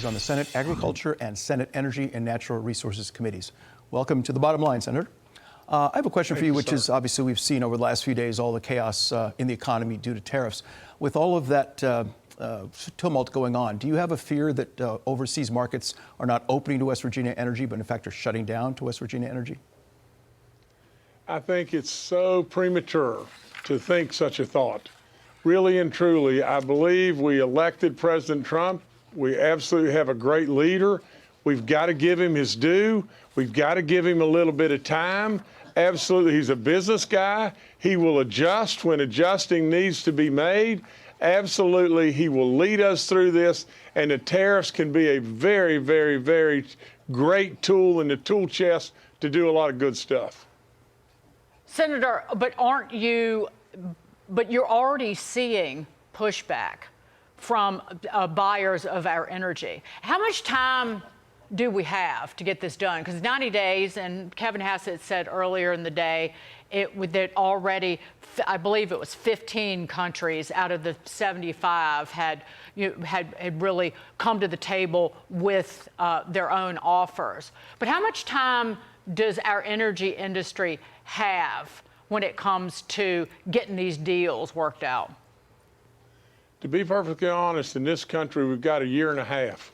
on the Senate Agriculture and Senate Energy and Natural Resources Committees. Welcome to the Bottom Line, Senator. I have a question for you, which is obviously we've seen over the last few days all the chaos in the economy due to tariffs. With all of that tumult going on, do you have a fear that overseas markets are not opening to West Virginia energy, but in fact are shutting down to West Virginia energy? I think it's so premature to think such a thought. Really and truly, I believe we elected President Trump. We absolutely have a great leader. We've got to give him his due. We've got to give him a little bit of time. Absolutely, he's a business guy. He will adjust when adjusting needs to be made. Absolutely, he will lead us through this, and the tariffs can be a very, very, very great tool in the tool chest to do a lot of good stuff. Senator, but you're already seeing pushback from buyers of our energy. How much time do we have to get this done? Because 90 days, and Kevin Hassett said earlier in the day, that already, I believe it was 15 countries out of the 75 had really come to the table with their own offers. But how much time does our energy industry have when it comes to getting these deals worked out? To be perfectly honest, in this country, we've got a year and a half.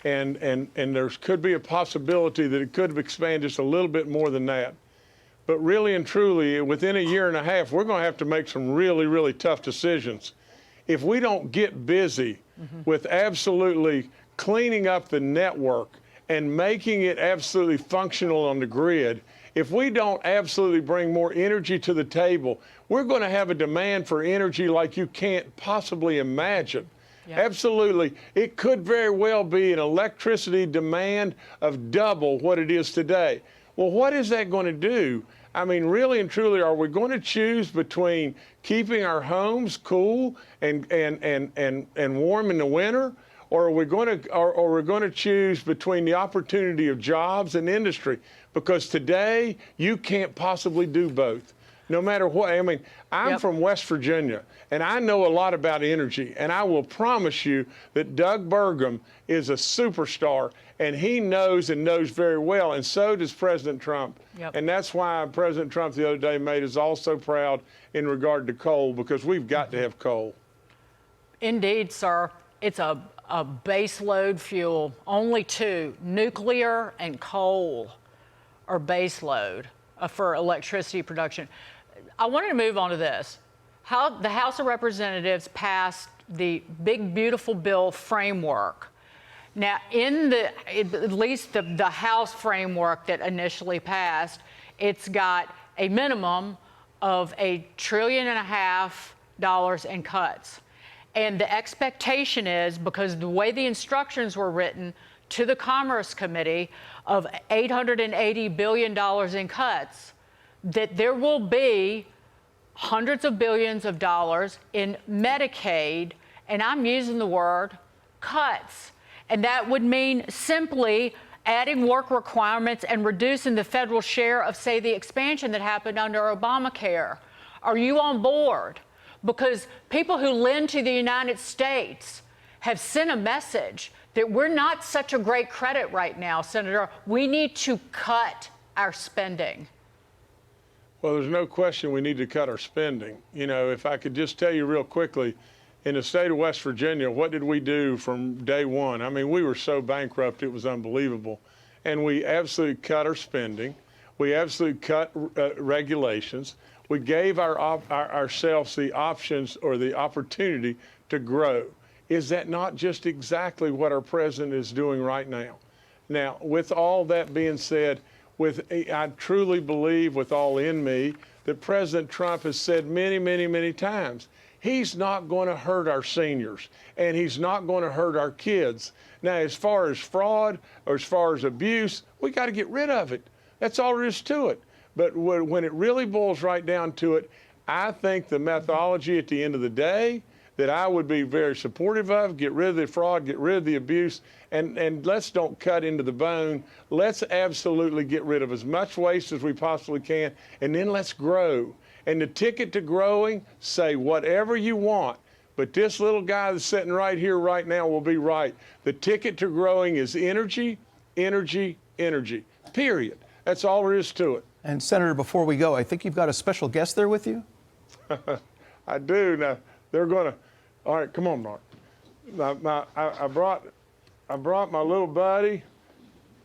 And there could be a possibility that it could have expanded just a little bit more than that. But really and truly, within a year and a half, we're going to have to make some really, really tough decisions. If we don't get busy with absolutely cleaning up the network and making it absolutely functional on the grid, if we don't absolutely bring more energy to the table, we're going to have a demand for energy like you can't possibly imagine. Yep. Absolutely. It could very well be an electricity demand of double what it is today. Well, what is that going to do? I mean, really and truly, are we going to choose between keeping our homes cool and warm in the winter? Or are we going to choose between the opportunity of jobs and industry? Because today, you can't possibly do both. No matter what, I mean, I'm from West Virginia, and I know a lot about energy, and I will promise you that Doug Burgum is a superstar, and he knows and knows very well, and so does President Trump. Yep. And that's why President Trump the other day made us all so proud in regard to coal, because we've got to have coal. Indeed, sir. It's a base load fuel. Only two, nuclear and coal, are base load for electricity production. I wanted to move on to this. How the House of Representatives passed the big, beautiful bill framework. Now, at least the House framework that initially passed, it's got a minimum of $1.5 trillion in cuts. And the expectation is, because the way the instructions were written to the Commerce Committee, of $880 billion in cuts, that there will be hundreds of billions of dollars in Medicaid, and I'm using the word cuts. And that would mean simply adding work requirements and reducing the federal share of, say, the expansion that happened under Obamacare. Are you on board? Because people who lend to the United States have sent a message that we're not such a great credit right now, Senator. We need to cut our spending. Well, there's no question we need to cut our spending. You know, if I could just tell you real quickly, in the state of West Virginia, what did we do from day one? I mean, we were so bankrupt, it was unbelievable. And we absolutely cut our spending. We absolutely cut regulations. We gave ourselves the options or the opportunity to grow. Is that not just exactly what our president is doing right now? Now, with all that being said, I truly believe with all in me that President Trump has said many, many, many times, he's not going to hurt our seniors, and he's not going to hurt our kids. Now, as far as fraud or as far as abuse, we got to get rid of it. That's all there is to it. But when it really boils right down to it, I think the methodology at the end of the day that I would be very supportive of, get rid of the fraud, get rid of the abuse, and let's don't cut into the bone. Let's absolutely get rid of as much waste as we possibly can, and then let's grow. And the ticket to growing, say whatever you want, But this little guy that's sitting right here right now will be right. The ticket to growing is energy, energy, energy, period. That's all there is to it. And Senator, before we go, I think you've got a special guest there with you? I do. Now, they're going to, all right, come on, Mark. I brought my little buddy.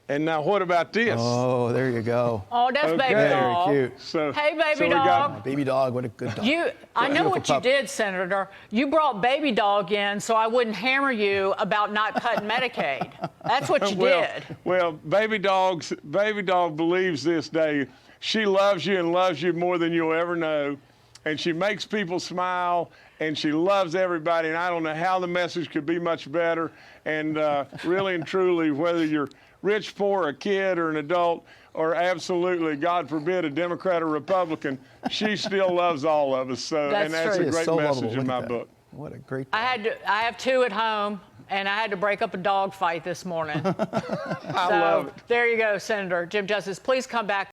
And now what about this? Oh, there you go. Oh, that's baby Very dog. cute. So, Hey, baby so we dog. got- Baby dog, what a good dog. I know Beautiful what you pup. did, Senator. You brought baby dog in so I wouldn't hammer you about not cutting Medicaid. That's what you did. Well, baby dog believes this, Dave. She loves you and loves you more than you'll ever know. And she makes people smile, and she loves everybody. And I don't know how the message could be much better. And really and truly, whether you're rich, poor, a kid, or an adult, or absolutely, God forbid, a Democrat or Republican, she still loves all of us. So, That's and that's true. a He is great so message lovable. in Look my at that. book. What a great I dog. have two at home, and I had to break up a dog fight this morning. I love it. There you go, Senator Jim Justice. Please come back.